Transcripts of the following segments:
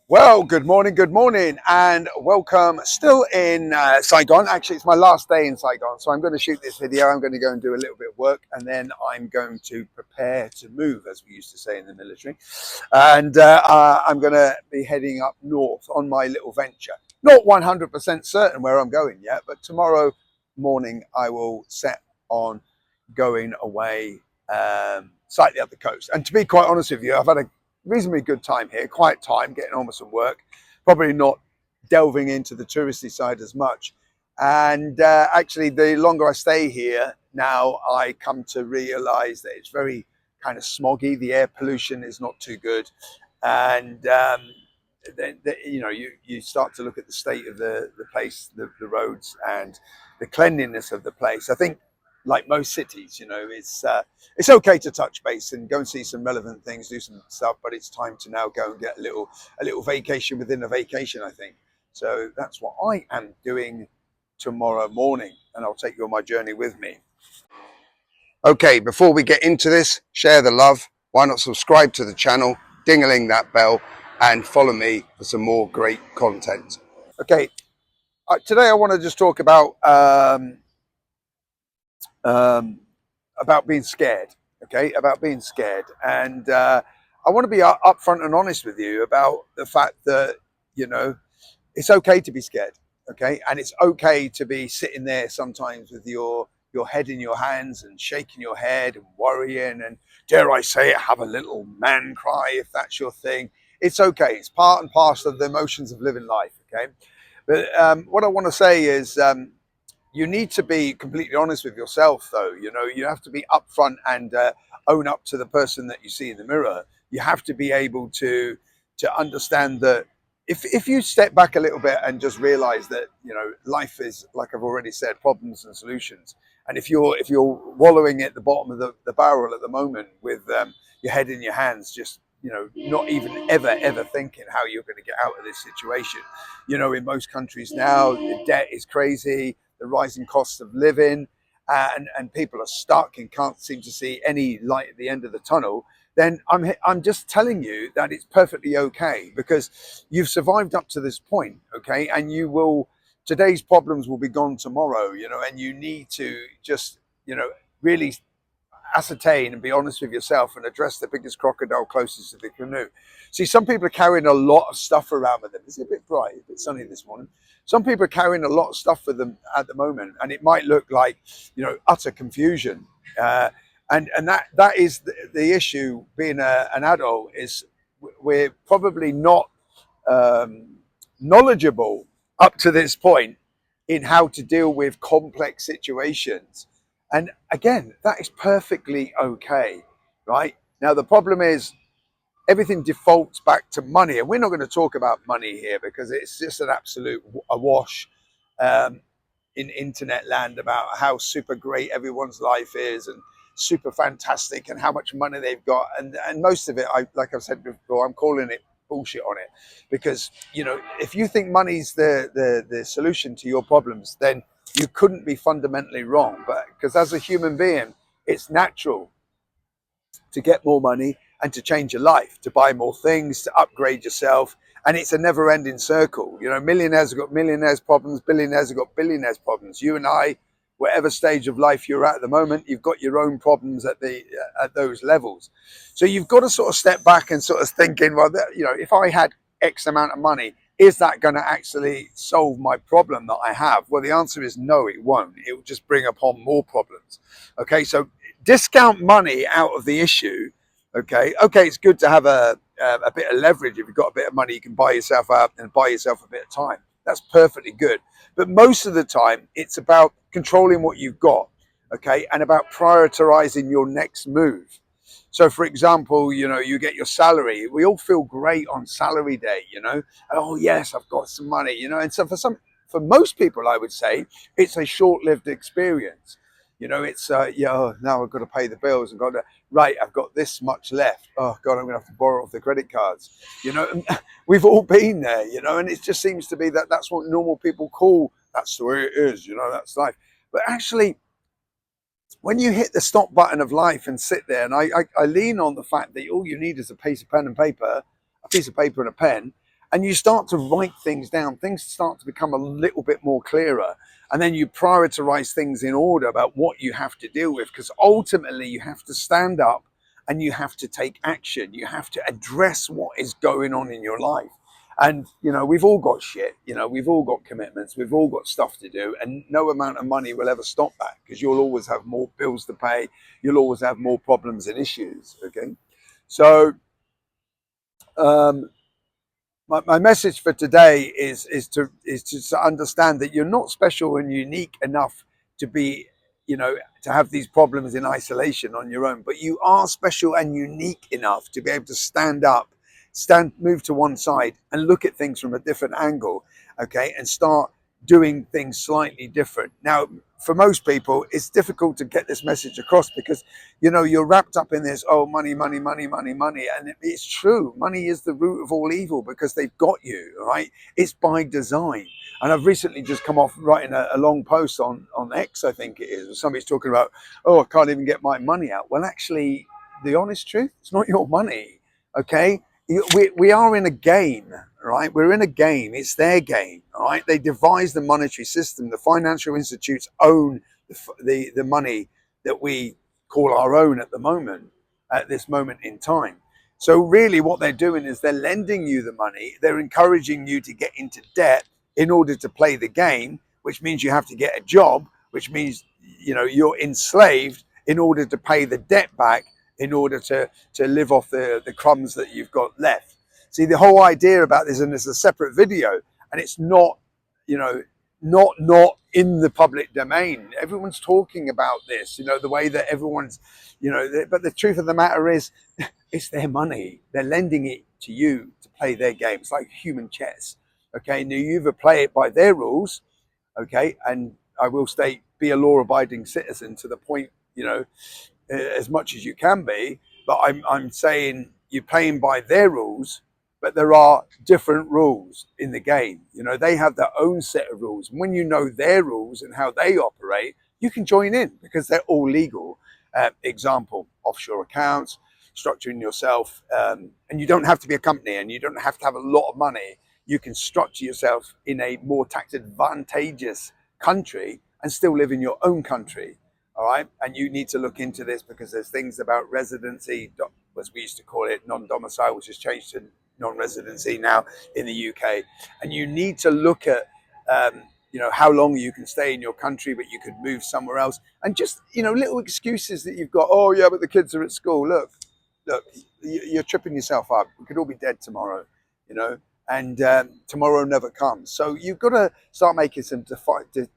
Well, good morning, and welcome. Still in Saigon. Actually, it's my last day in Saigon, so I'm going to shoot this video. I'm going to go and do a little bit of work, and then I'm going to prepare to move, as we used to say in the military. And I'm going to be heading up north on my little venture. Not 100% certain where I'm going yet, but tomorrow morning I will set on going away slightly up the coast. And to be quite honest with you, I've had a reasonably good time here, quiet time, getting on with some work, probably not delving into the touristy side as much. And actually, the longer I stay here, now I come to realize that it's very kind of smoggy. The air pollution is not too good. And then, you start to look at the state of the place, the roads, and the cleanliness of the place. I think, like most cities, it's okay to touch base and go and see some relevant things, do some stuff, but it's time to now go and get a little vacation within a vacation, I think. So that's what I am doing tomorrow morning, and I'll take you on my journey with me. Okay, before we get into this, share the love. Why not subscribe to the channel, ding-a-ling that bell, and follow me for some more great content. Okay, today I want to just talk about being scared. Okay, about being scared, and I want to be upfront and honest with you about the fact that it's okay to be scared. Okay, and it's okay to be sitting there sometimes with your head in your hands and shaking your head and worrying and, dare I say it, have a little man cry if that's your thing. It's okay. It's part and parcel of the emotions of living life. Okay, but what I want to say is you need to be completely honest with yourself, though. You have to be upfront and own up to the person that you see in the mirror. You have to be able to understand that if you step back a little bit and just realize that life is, like I've already said, problems and solutions. And if you're wallowing at the bottom of the barrel at the moment with your head in your hands, just not even ever thinking how you're going to get out of this situation. In most countries now, the debt is crazy, the rising costs of living, and people are stuck and can't seem to see any light at the end of the tunnel. Then I'm just telling you that it's perfectly okay, because you've survived up to this point, okay, and today's problems will be gone tomorrow, and you need to just really ascertain and be honest with yourself and address the biggest crocodile closest to the canoe. See, some people are carrying a lot of stuff around with them. It's a bit bright, a bit sunny this morning. Some people are carrying a lot of stuff with them at the moment, and it might look like utter confusion. And that is the issue. Being an adult is we're probably not knowledgeable up to this point in how to deal with complex situations. And again, that is perfectly okay, right? Now, the problem is everything defaults back to money. And we're not going to talk about money here because it's just an absolute awash in internet land about how super great everyone's life is and super fantastic and how much money they've got. And most of it, like I've said before, I'm calling it bullshit on it, because if you think money's the solution to your problems, then you couldn't be fundamentally wrong. But because as a human being, it's natural to get more money and to change your life, to buy more things, to upgrade yourself. And it's a never ending circle. Millionaires have got millionaires problems, billionaires have got billionaires problems. You and I, whatever stage of life you're at the moment, you've got your own problems at those levels. So you've got to sort of step back and sort of thinking, well, if I had X amount of money, is that going to actually solve my problem that I have? Well, the answer is no, it won't. It will just bring upon more problems. Okay, so discount money out of the issue. Okay, it's good to have a bit of leverage. If you've got a bit of money, you can buy yourself out and buy yourself a bit of time. That's perfectly good. But most of the time, it's about controlling what you've got, okay, and about prioritizing your next move. So, for example, you get your salary. We all feel great on salary day, Oh, yes, I've got some money, And so for most people, I would say it's a short-lived experience. It's now I've got to pay the bills and I've got this much left. Oh God, I'm gonna have to borrow off the credit cards. We've all been there, and it just seems to be that's what normal people call, that's the way it is, that's life. But actually, when you hit the stop button of life and sit there, and I lean on the fact that all you need is a piece of pen and paper, a piece of paper and a pen, and you start to write things down, things start to become a little bit more clearer. And then you prioritize things in order about what you have to deal with, because ultimately you have to stand up and you have to take action. You have to address what is going on in your life. And, you know, we've all got shit, you know, we've all got commitments, we've all got stuff to do, and no amount of money will ever stop that, because you'll always have more bills to pay. You'll always have more problems and issues. Okay. So, my message for today is to understand that you're not special and unique enough to be, you know, to have these problems in isolation on your own, but you are special and unique enough to be able to stand up, move to one side and look at things from a different angle, okay, and start doing things slightly different. Now, for most people, it's difficult to get this message across because, you know, you're wrapped up in this, oh, money, money, money, money, money. And it's true. Money is the root of all evil because they've got you, right? It's by design. And I've recently just come off writing a long post on X, I think it is, where somebody's talking about, oh, I can't even get my money out. Well, actually, the honest truth, it's not your money, okay? We are in a game, right? We're in a game. It's their game, all right? They devise the monetary system. The financial institutes own the money that we call our own at the moment, at this moment in time. So really what they're doing is they're lending you the money. They're encouraging you to get into debt in order to play the game, which means you have to get a job, which means, you know, you're enslaved in order to pay the debt back, in order to live off the crumbs that you've got left. See, the whole idea about this, and it's a separate video, and it's not, you know, not in the public domain. Everyone's talking about this, you know, the way that everyone's, you know, but the truth of the matter is, it's their money. They're lending it to you to play their game. It's like human chess. Okay, now you either play it by their rules, okay, and I will state, be a law-abiding citizen to the point, you know, as much as you can be, but I'm saying you're playing by their rules, but there are different rules in the game. You know, they have their own set of rules. And when you know their rules and how they operate, you can join in because they're all legal. Example, offshore accounts, structuring yourself, and you don't have to be a company and you don't have to have a lot of money. You can structure yourself in a more tax advantageous country and still live in your own country. All right. And you need to look into this because there's things about residency, as we used to call it, non-domicile, which has changed to non-residency now in the UK. And you need to look at, you know, how long you can stay in your country, but you could move somewhere else. And just, you know, little excuses that you've got. Oh, yeah, but the kids are at school. Look, you're tripping yourself up. We could all be dead tomorrow, you know, and tomorrow never comes. So you've got to start making some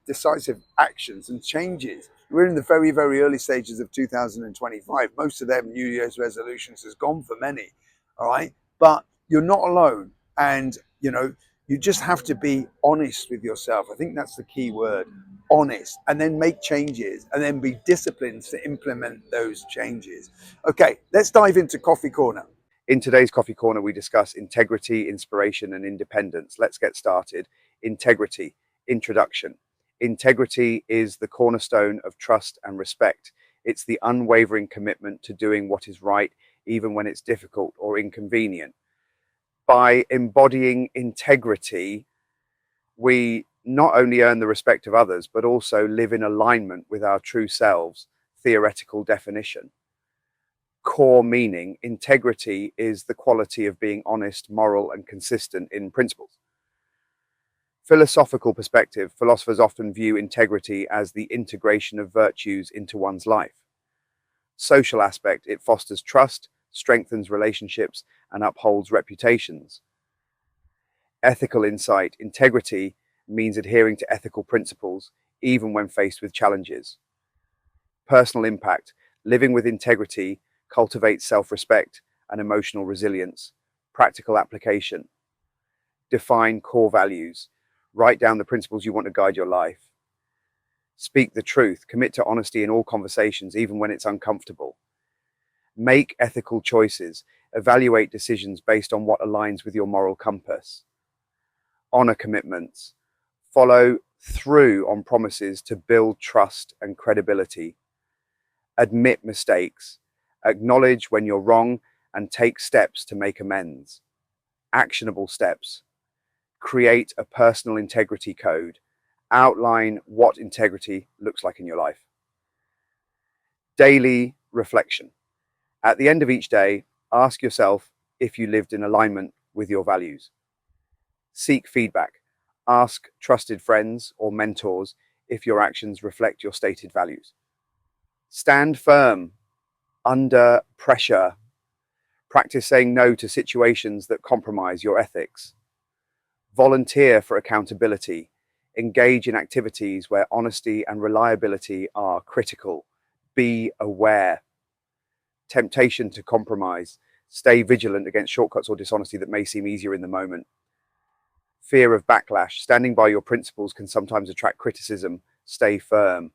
decisive actions and changes. We're in the very, very early stages of 2025. Most of them New Year's resolutions has gone for many, all right? But you're not alone. And, you know, you just have to be honest with yourself. I think that's the key word, honest, and then make changes and then be disciplined to implement those changes. Okay, let's dive into Coffee Corner. In today's Coffee Corner, we discuss integrity, inspiration, and independence. Let's get started. Integrity, introduction. Integrity is the cornerstone of trust and respect. It's the unwavering commitment to doing what is right, even when it's difficult or inconvenient. By embodying integrity, we not only earn the respect of others, but also live in alignment with our true selves. Theoretical definition. Core meaning, integrity is the quality of being honest, moral, and consistent in principles. Philosophical perspective, philosophers often view integrity as the integration of virtues into one's life. Social aspect, it fosters trust, strengthens relationships, and upholds reputations. Ethical insight, integrity means adhering to ethical principles, even when faced with challenges. Personal impact, living with integrity cultivates self-respect and emotional resilience. Practical application. Define core values. Write down the principles you want to guide your life. Speak the truth. Commit to honesty in all conversations, even when it's uncomfortable. Make ethical choices. Evaluate decisions based on what aligns with your moral compass. Honor commitments. Follow through on promises to build trust and credibility. Admit mistakes. Acknowledge when you're wrong and take steps to make amends. Actionable steps. Create a personal integrity code. Outline what integrity looks like in your life. Daily reflection. At the end of each day, ask yourself if you lived in alignment with your values. Seek feedback. Ask trusted friends or mentors if your actions reflect your stated values. Stand firm under pressure. Practice saying no to situations that compromise your ethics. Volunteer for accountability. Engage in activities where honesty and reliability are critical. Be aware. Temptation to compromise. Stay vigilant against shortcuts or dishonesty that may seem easier in the moment. Fear of backlash. Standing by your principles can sometimes attract criticism. Stay firm.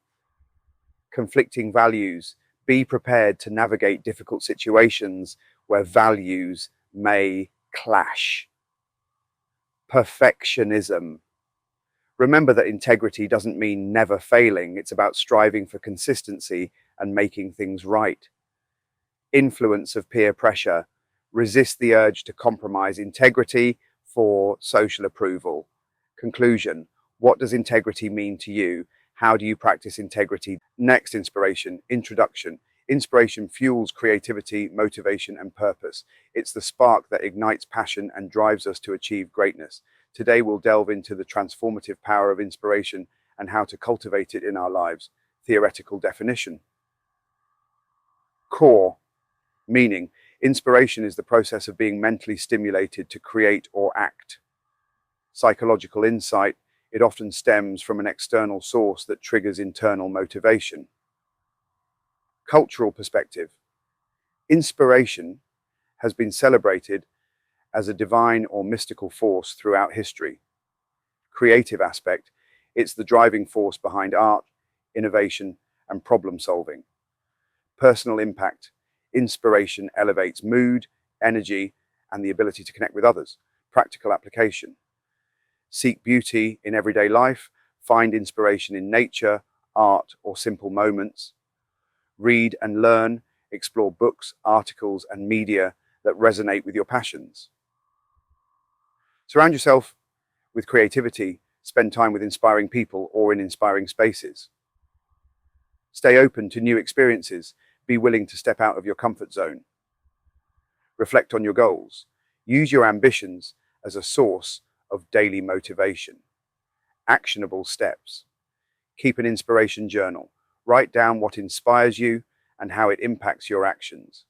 Conflicting values. Be prepared to navigate difficult situations where values may clash. Perfectionism. Remember that integrity doesn't mean never failing. It's about striving for consistency and making things right. Influence of peer pressure. Resist the urge to compromise integrity for social approval. Conclusion. What does integrity mean to you? How do you practice integrity? Next, inspiration. Introduction. Inspiration fuels creativity, motivation, and purpose. It's the spark that ignites passion and drives us to achieve greatness. Today, we'll delve into the transformative power of inspiration and how to cultivate it in our lives. Theoretical definition. Core. Meaning, inspiration is the process of being mentally stimulated to create or act. Psychological insight. It often stems from an external source that triggers internal motivation. Cultural perspective. Inspiration has been celebrated as a divine or mystical force throughout history. Creative aspect. It's the driving force behind art, innovation, and problem solving. Personal impact. Inspiration elevates mood, energy, and the ability to connect with others. Practical application. Seek beauty in everyday life. Find inspiration in nature, art, or simple moments. Read and learn. Explore books, articles, and media that resonate with your passions. Surround yourself with creativity. Spend time with inspiring people or in inspiring spaces. Stay open to new experiences. Be willing to step out of your comfort zone. Reflect on your goals. Use your ambitions as a source of daily motivation. Actionable steps. Keep an inspiration journal. Write down what inspires you and how it impacts your actions.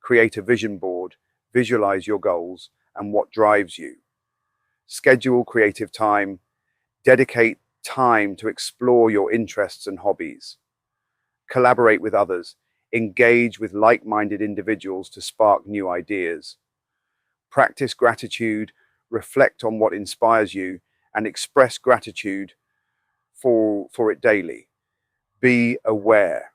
Create a vision board. Visualize your goals and what drives you. Schedule creative time. Dedicate time to explore your interests and hobbies. Collaborate with others. Engage with like-minded individuals to spark new ideas. Practice gratitude. Reflect on what inspires you and express gratitude for it daily. Be aware.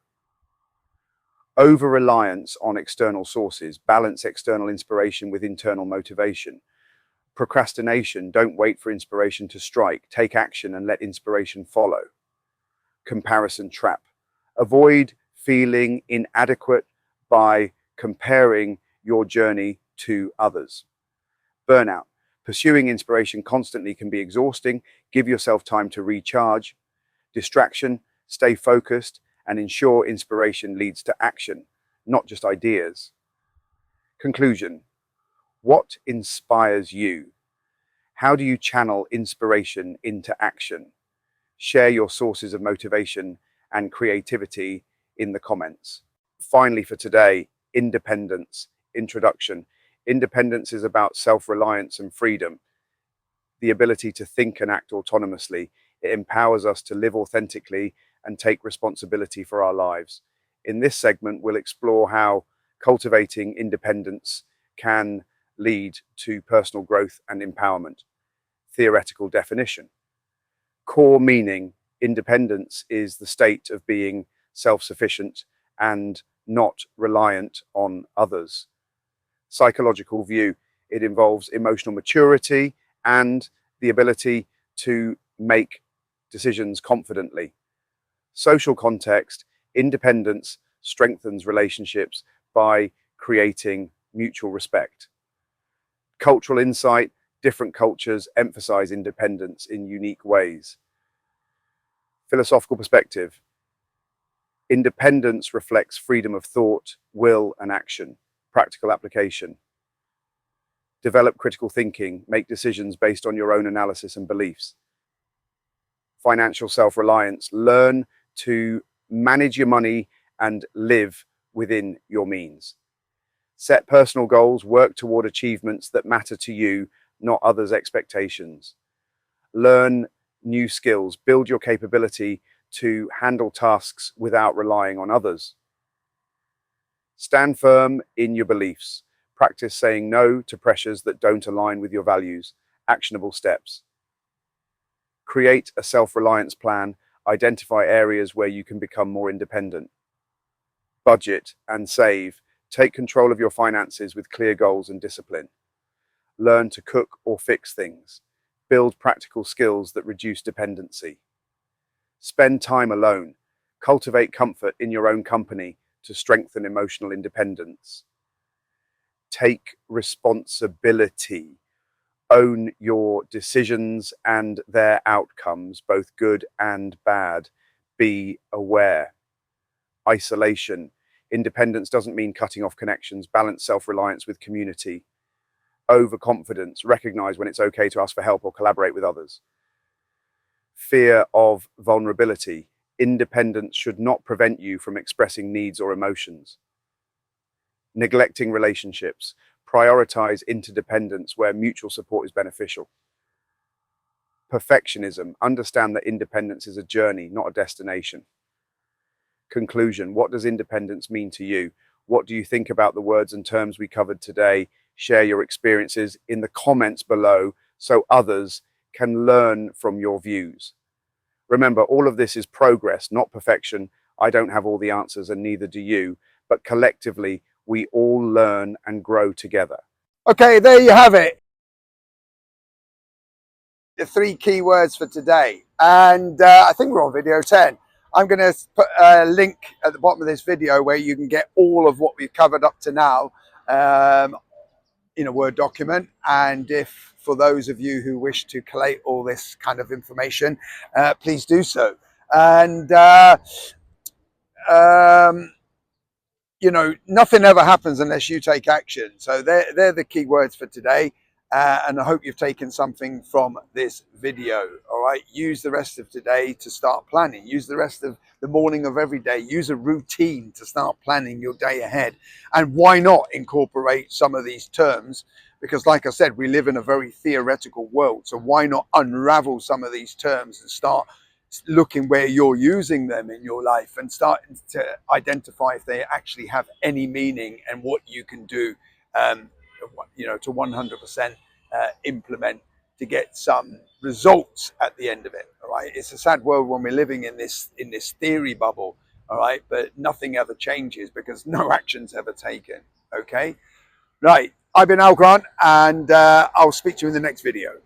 Over-reliance on external sources. Balance external inspiration with internal motivation. Procrastination. Don't wait for inspiration to strike. Take action and let inspiration follow. Comparison trap. Avoid feeling inadequate by comparing your journey to others. Burnout. Pursuing inspiration constantly can be exhausting. Give yourself time to recharge. Distraction. Stay focused and ensure inspiration leads to action, not just ideas. Conclusion. What inspires you? How do you channel inspiration into action? Share your sources of motivation and creativity in the comments. Finally, for today, independence. Introduction. Independence is about self-reliance and freedom, the ability to think and act autonomously. It empowers us to live authentically and take responsibility for our lives. In this segment, we'll explore how cultivating independence can lead to personal growth and empowerment. Theoretical definition. Core meaning. Independence is the state of being self-sufficient and not reliant on others. Psychological view. It involves emotional maturity and the ability to make decisions confidently. Social context. Independence strengthens relationships by creating mutual respect. Cultural insight. Different cultures emphasize independence in unique ways. Philosophical perspective. Independence reflects freedom of thought, will, and action. Practical application. Develop critical thinking. Make decisions based on your own analysis and beliefs. Financial self-reliance. Learn to manage your money and live within your means. Set personal goals. Work toward achievements that matter to you, not others' expectations. Learn new skills. Build your capability to handle tasks without relying on others. Stand firm in your beliefs. Practice saying no to pressures that don't align with your values. Actionable steps. Create a self-reliance plan. Identify areas where you can become more independent. Budget and save. Take control of your finances with clear goals and discipline. Learn to cook or fix things. Build practical skills that reduce dependency. Spend time alone. Cultivate comfort in your own company to strengthen emotional independence. Take responsibility. Own your decisions and their outcomes, both good and bad. Be aware. Isolation. Independence doesn't mean cutting off connections. Balance self-reliance with community. Overconfidence. Recognize when it's okay to ask for help or collaborate with others. Fear of vulnerability. Independence should not prevent you from expressing needs or emotions. Neglecting relationships. Prioritize interdependence where mutual support is beneficial. Perfectionism. Understand that independence is a journey, not a destination. Conclusion. What does independence mean to you? What do you think about the words and terms we covered today? Share your experiences in the comments below so others can learn from your views. Remember, all of this is progress, not perfection. I don't have all the answers and neither do you, but collectively we all learn and grow together. Okay, there you have it. The 3 key words for today. And I think we're on video 10. I'm going to put a link at the bottom of this video where you can get all of what we've covered up to now in a Word document. And if for those of you who wish to collate all this kind of information, please do so. And you know, nothing ever happens unless you take action. So they're the key words for today. And I hope you've taken something from this video. All right, use the rest of today to start planning. Use the rest of the morning of every day. Use a routine to start planning your day ahead. And why not incorporate some of these terms? Because like I said, we live in a very theoretical world. So why not unravel some of these terms and start looking where you're using them in your life and starting to identify if they actually have any meaning and what you can do, you know, to 100% implement to get some results at the end of it. All right, it's a sad world when we're living in this theory bubble. All right, but nothing ever changes because no action's ever taken. Okay, right. I've been Al Grant, and I'll speak to you in the next video.